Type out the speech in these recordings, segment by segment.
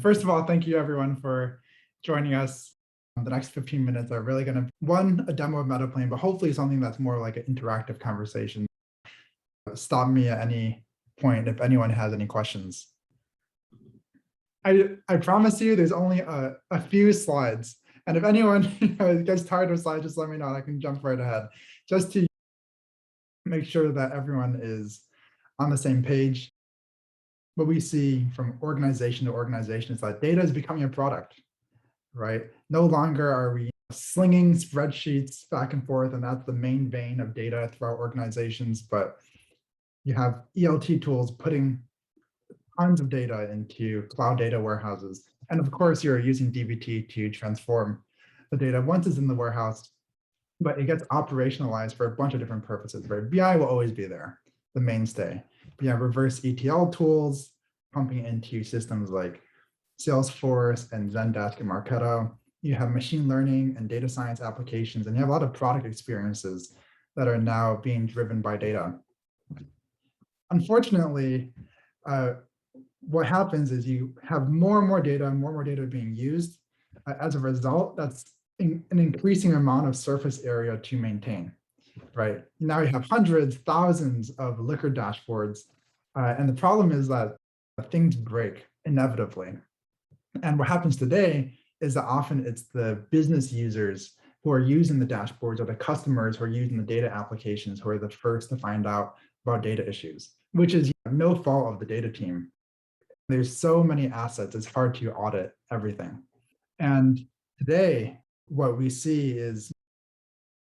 First of all, thank you everyone for joining us. The next 15 minutes are really going to, one, a demo of Metaplane, but hopefully something that's more like an interactive conversation. Stop me at any point if anyone has any questions. I promise you there's only a few slides. And if anyone gets tired of slides, just let me know and I can jump right ahead. Just to make sure that everyone is on the same page. What we see from organization to organization is that data is becoming a product, right? No longer are we slinging spreadsheets back and forth, and that's the main vein of data throughout organizations, but you have ELT tools putting tons of data into cloud data warehouses. And of course, you're using dbt to transform the data once it's in the warehouse, but it gets operationalized for a bunch of different purposes, right? BI will always be there, the mainstay. But you have reverse ETL tools pumping into systems like Salesforce and Zendesk and Marketo. You have machine learning and data science applications, and you have a lot of product experiences that are now being driven by data. Unfortunately, what happens is you have more and more data being used. As a result, that's an increasing amount of surface area to maintain, right? Now you have hundreds, thousands of Looker dashboards. And the problem is that things break inevitably. And what happens today is that often it's the business users who are using the dashboards or the customers who are using the data applications who are the first to find out about data issues, which is no fault of the data team. There's so many assets, it's hard to audit everything. And today, what we see is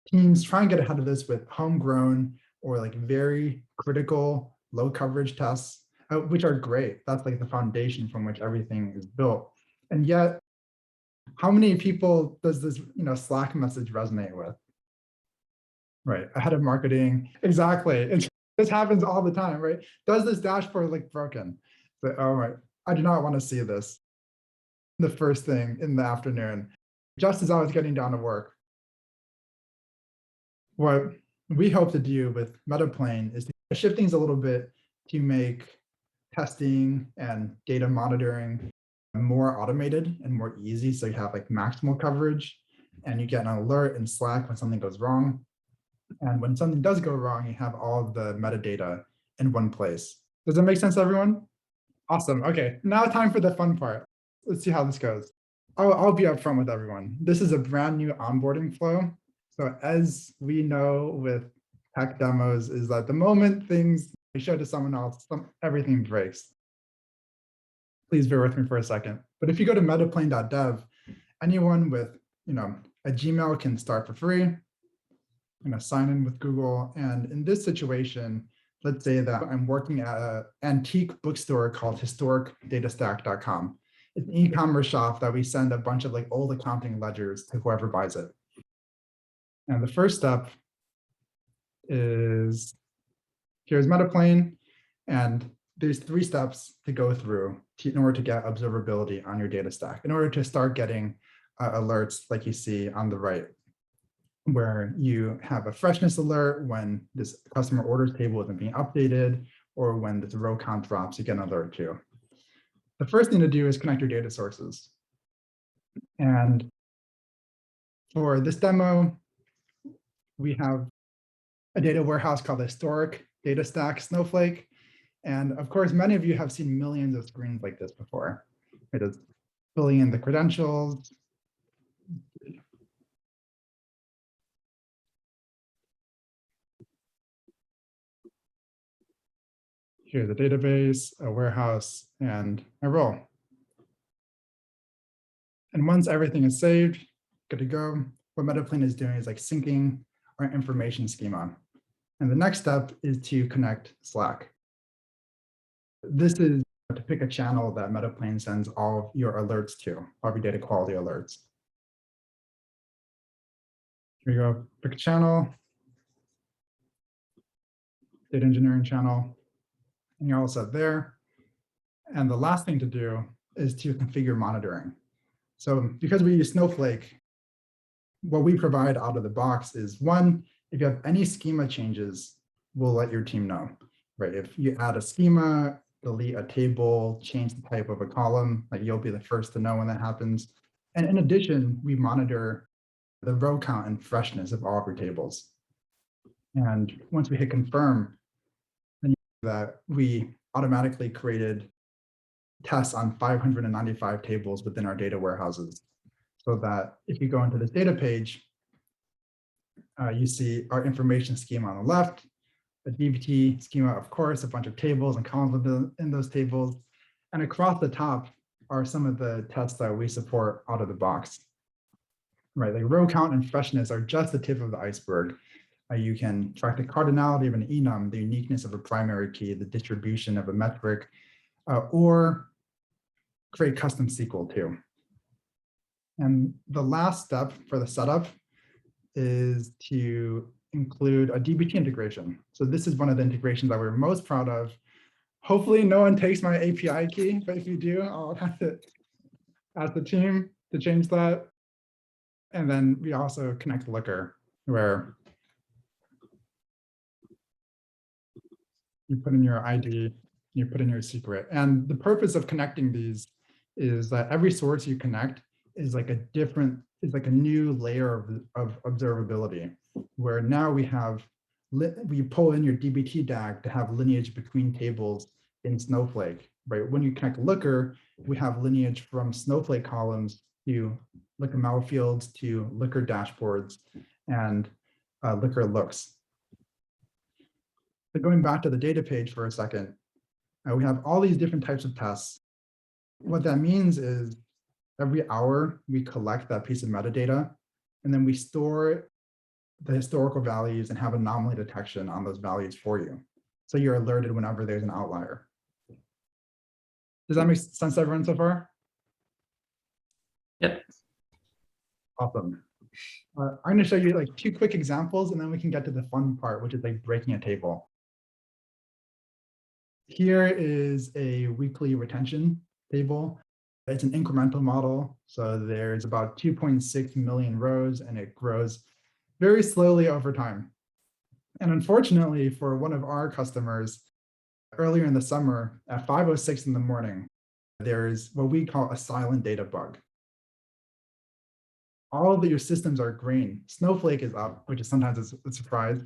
teams try and get ahead of this with homegrown or like very critical low coverage tests, which are great. That's like the foundation from which everything is built. And yet, how many people does this Slack message resonate with? Right, ahead of marketing, exactly. And this happens all the time, right? Does this dashboard look broken? But, oh my, I do not want to see this. The first thing in the afternoon, just as I was getting down to work. What we hope to do with Metaplane is to shift things a little bit to make testing and data monitoring more automated and more easy. So you have like maximal coverage and you get an alert in Slack when something goes wrong. And when something does go wrong, you have all of the metadata in one place. Does that make sense, everyone? Awesome. Okay, now time for the fun part. Let's see how this goes. I'll be upfront with everyone. This is a brand new onboarding flow. So as we know with tech demos is that the moment things show to someone else, everything breaks. Please bear with me for a second. But if you go to metaplane.dev, anyone with a Gmail can start for free. Sign in with Google. And in this situation, let's say that I'm working at an antique bookstore called historicdatastack.com. It's an e-commerce shop that we send a bunch of like old accounting ledgers to whoever buys it. And the first step is here's Metaplane, and there's 3 steps to go through in order to get observability on your data stack, in order to start getting alerts like you see on the right, where you have a freshness alert when this customer orders table isn't being updated, or when this row count drops, you get an alert too. The first thing to do is connect your data sources. And for this demo, we have a data warehouse called the Historic Data Stack Snowflake. And of course, many of you have seen millions of screens like this before. It is filling in the credentials. Here's a database, a warehouse, and a role. And once everything is saved, good to go, what Metaplane is doing is like syncing our information schema. And the next step is to connect Slack. This is to pick a channel that Metaplane sends all of your alerts to, all of your data quality alerts. Here you go, pick a channel, data engineering channel, and you're all set there. And the last thing to do is to configure monitoring. So because we use Snowflake, what we provide out of the box is, one, if you have any schema changes, we'll let your team know, right? If you add a schema delete a table, change the type of a column, like you'll be the first to know when that happens. And in addition, we monitor the row count and freshness of all of your tables. And once we hit confirm, then you see that we automatically created tests on 595 tables within our data warehouses. So that if you go into this data page, you see our information schema on the left, a DBT schema, of course, a bunch of tables and columns in those tables. And across the top are some of the tests that we support out of the box. Right, like row count and freshness are just the tip of the iceberg. You can track the cardinality of an enum, the uniqueness of a primary key, the distribution of a metric, or create custom SQL too. And the last step for the setup is to include a DBT integration. So this is one of the integrations that we're most proud of. Hopefully no one takes my API key, but if you do, I'll have to ask the team to change that. And then we also connect Looker, where you put in your ID, you put in your secret. And the purpose of connecting these is that every source you connect is like a new layer of observability, where now we pull in your DBT DAG to have lineage between tables in Snowflake, right? When you connect Looker, we have lineage from Snowflake columns to Looker ML fields to Looker dashboards and Looker looks. But going back to the data page for a second, we have all these different types of tests. What that means is every hour we collect that piece of metadata, and then we store the historical values and have anomaly detection on those values for you. So you're alerted whenever there's an outlier. Does that make sense to everyone so far? Yep. Awesome. I'm going to show you like 2 quick examples, and then we can get to the fun part, which is like breaking a table. Here is a weekly retention table. It's an incremental model. So there's about 2.6 million rows, and it grows very slowly over time. And unfortunately, for one of our customers, earlier in the summer at 5:06 in the morning, there's what we call a silent data bug. All of your systems are green. Snowflake is up, which is sometimes a surprise.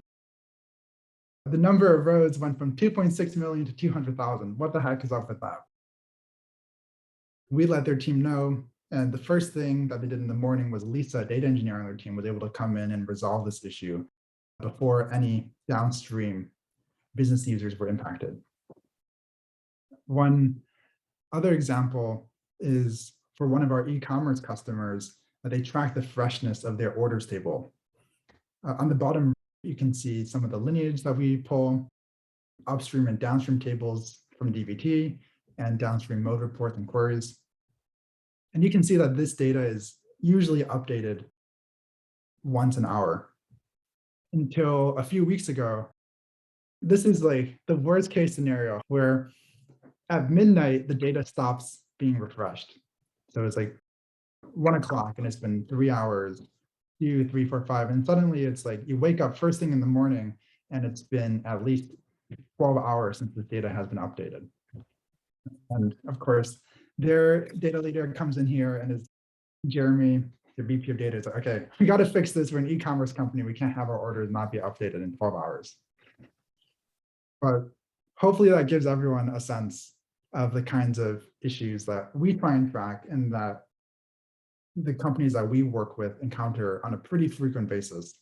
The number of rows went from 2.6 million to 200,000. What the heck is up with that? We let their team know. And the first thing that they did in the morning was Lisa, data engineer on their team, was able to come in and resolve this issue before any downstream business users were impacted. One other example is for one of our e-commerce customers, they track the freshness of their orders table. On the bottom, you can see some of the lineage that we pull, upstream and downstream tables from DBT, and downstream mode reports and queries. And you can see that this data is usually updated once an hour. Until a few weeks ago, this is like the worst case scenario where at midnight, the data stops being refreshed. So it's like 1 o'clock and it's been 3 hours, 2, 3, 4, 5. And suddenly it's like you wake up first thing in the morning and it's been at least 12 hours since the data has been updated. And of course, their data leader comes in here and is Jeremy, the VP of data, is like, okay, we got to fix this. We're an e-commerce company. We can't have our orders not be updated in 12 hours. But hopefully that gives everyone a sense of the kinds of issues that we try and track and that the companies that we work with encounter on a pretty frequent basis.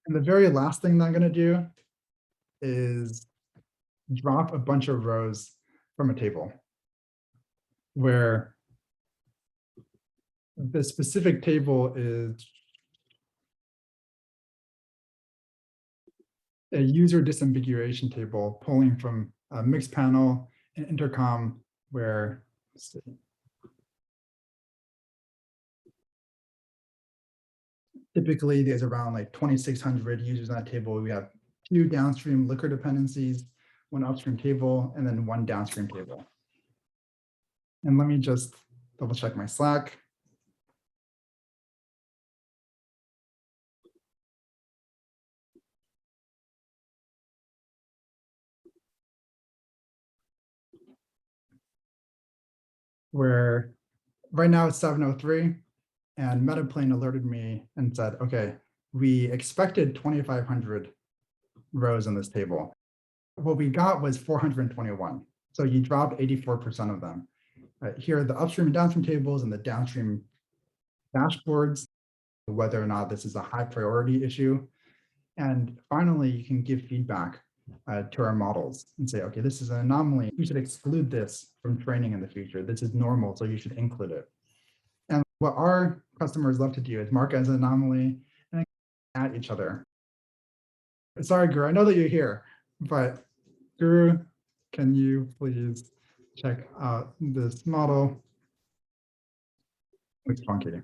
And the very last thing that I'm going to do is drop a bunch of rows from a table where the specific table is a user disambiguation table pulling from a mixed panel and intercom where typically there's around like 2,600 users on that table. We have 2 downstream Looker dependencies, 1 upstream table, and then 1 downstream table. And let me just double check my Slack. where right now it's 7:03, and Metaplane alerted me and said, okay, we expected 2,500 rows in this table. What we got was 421. So you dropped 84% of them. Here are the upstream and downstream tables and the downstream dashboards, whether or not this is a high priority issue. And finally, you can give feedback to our models and say, okay, this is an anomaly. We should exclude this from training in the future. This is normal, so you should include it. And what our customers love to do is mark it as an anomaly and at each other. Sorry, Guru, I know that you're here, but Guru, can you please check out this model? Looks funky.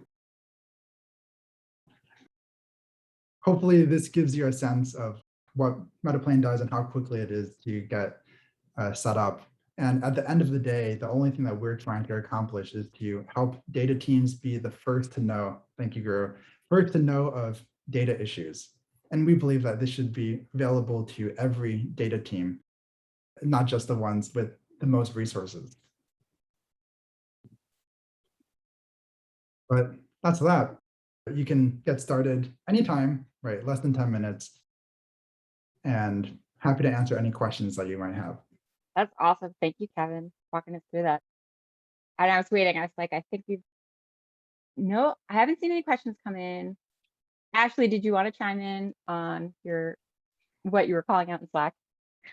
Hopefully this gives you a sense of what Metaplane does and how quickly it is to get set up. And at the end of the day, the only thing that we're trying to accomplish is to help data teams be the first to know, thank you, Guru, first to know of data issues. And we believe that this should be available to every data team, not just the ones with the most resources. But that's that. You can get started anytime, right? Less than 10 minutes. And happy to answer any questions that you might have. That's awesome. Thank you, Kevin, for walking us through that. And I was waiting. I was like, I think we've no, I haven't seen any questions come in. Ashley, did you want to chime in on what you were calling out in Slack?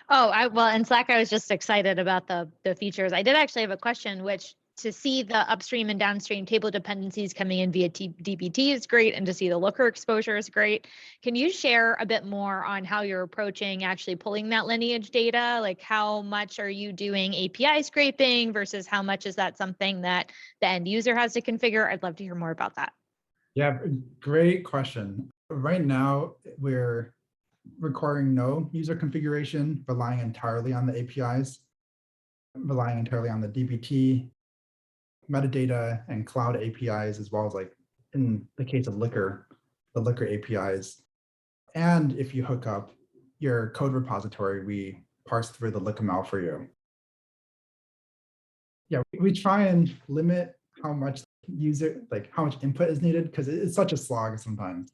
Oh, well, in Slack, I was just excited about the features. I did actually have a question, which to see the upstream and downstream table dependencies coming in via dbt is great, and to see the looker exposure is great. Can you share a bit more on how you're approaching actually pulling that lineage data? Like how much are you doing API scraping versus how much is that something that the end user has to configure? I'd love to hear more about that. Yeah, great question. Right now, we're requiring no user configuration, relying entirely on the APIs, relying entirely on the dbt, metadata, and cloud APIs, as well as like in the case of Liquor, the Liquor APIs. And if you hook up your code repository, we parse through the LickML for you. Yeah, we try and limit how much how much input is needed, because it's such a slog sometimes.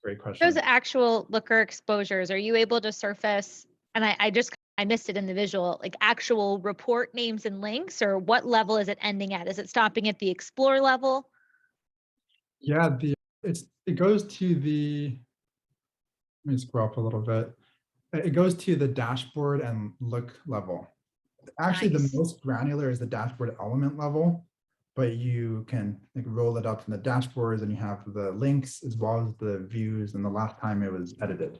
Great question. Those actual looker exposures, are you able to surface, and I missed it in the visual, like actual report names and links, or what level is it ending at? Is it stopping at the explore level? Yeah, it goes to let me scroll up a little bit. It goes to the dashboard and look level. Actually, Nice. the most granular is the dashboard element level, but you can like roll it up from the dashboards and you have the links as well as the views and the last time it was edited.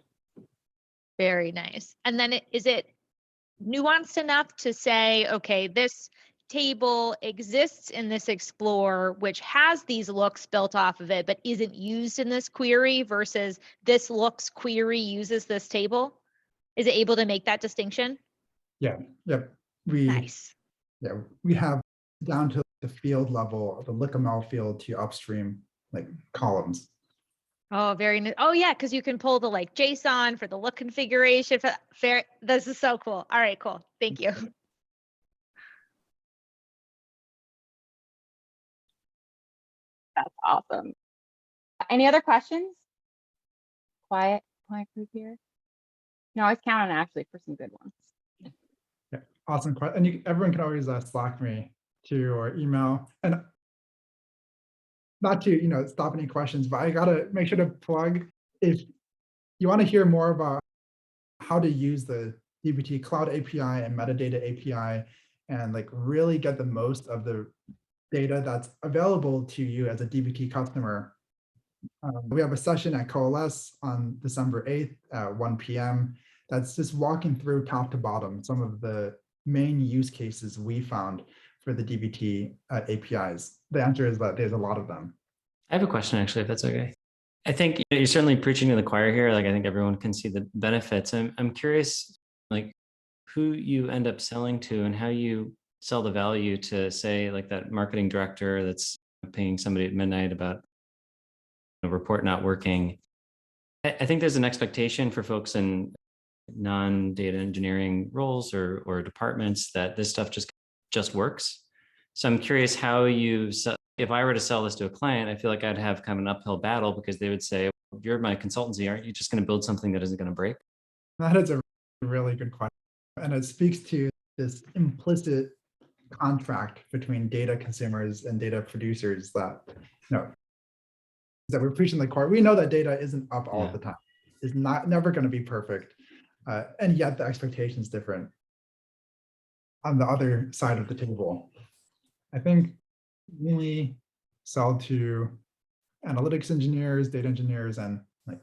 Very nice. And then is it nuanced enough to say, okay, this table exists in this explore, which has these looks built off of it, but isn't used in this query versus this looks query uses this table? Is it able to make that distinction? Yeah, yep. Nice. Yeah, we have down to the field level, the LickML field to upstream like columns. Oh, very nice. Oh, yeah, because you can pull the like JSON for the look configuration. Fair. This is so cool. All right, cool. Thank you. That's awesome. Any other questions? Quiet group here. No, always count on Ashley for some good ones. Yeah, awesome. And everyone can always Slack me too or email. And not to stop any questions, but I gotta make sure to plug, if you want to hear more about how to use the dbt cloud API and metadata API and like really get the most of the data that's available to you as a dbt customer. We have a session at Coalesce on December 8th at 1 p.m. That's just walking through top to bottom some of the main use cases we found for the dbt APIs. The answer is that there's a lot of them. I have a question, actually, if that's okay. I think you're certainly preaching to the choir here. Like, I think everyone can see the benefits. I'm curious, like, who you end up selling to and how you sell the value to, say, like that marketing director that's pinging somebody at midnight about a report not working. I think there's an expectation for folks in non-data engineering roles or departments that this stuff just works. So I'm curious how if I were to sell this to a client, I feel like I'd have kind of an uphill battle because they would say, you're my consultancy, aren't you just going to build something that isn't going to break? That is a really good question. And it speaks to this implicit contract between data consumers and data producers that, that we're preaching the core. We know that data isn't up all the time. It's never going to be perfect. And yet the expectation is different on the other side of the table. I think we sell to analytics engineers, data engineers, and like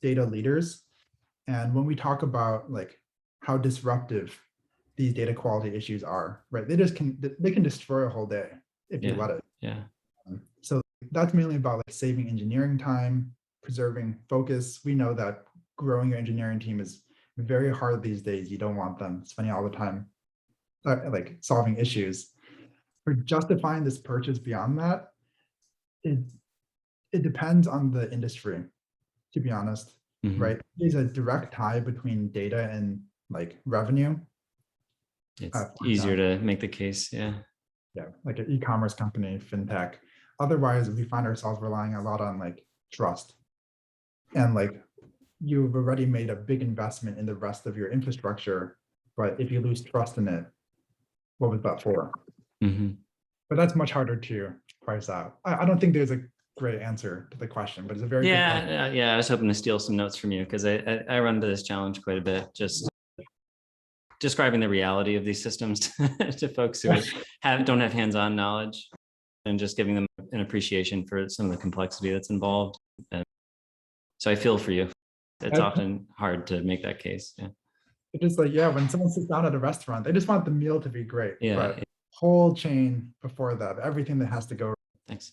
data leaders. And when we talk about like how disruptive these data quality issues are, right? They can destroy a whole day if you let it. Yeah. So that's mainly about like saving engineering time, preserving focus. We know that growing your engineering team is very hard these days. You don't want them spending all the time like solving issues. For justifying this purchase beyond that, it depends on the industry, to be honest, right? There's a direct tie between data and like revenue. It's easier to make the case, yeah. Yeah, like an e-commerce company, fintech. Otherwise, we find ourselves relying a lot on like trust. And like you've already made a big investment in the rest of your infrastructure, but if you lose trust in it, what was that for? But that's much harder to price out. I don't think there's a great answer to the question, but it's a very good question. Yeah. I was hoping to steal some notes from you because I run into this challenge quite a bit, just describing the reality of these systems to folks who don't have hands-on knowledge and just giving them an appreciation for some of the complexity that's involved. And so I feel for you. It's often hard to make that case. Yeah. It's just like, when someone sits down at a restaurant, they just want the meal to be great. Yeah. But whole chain before that, everything that has to go. Thanks.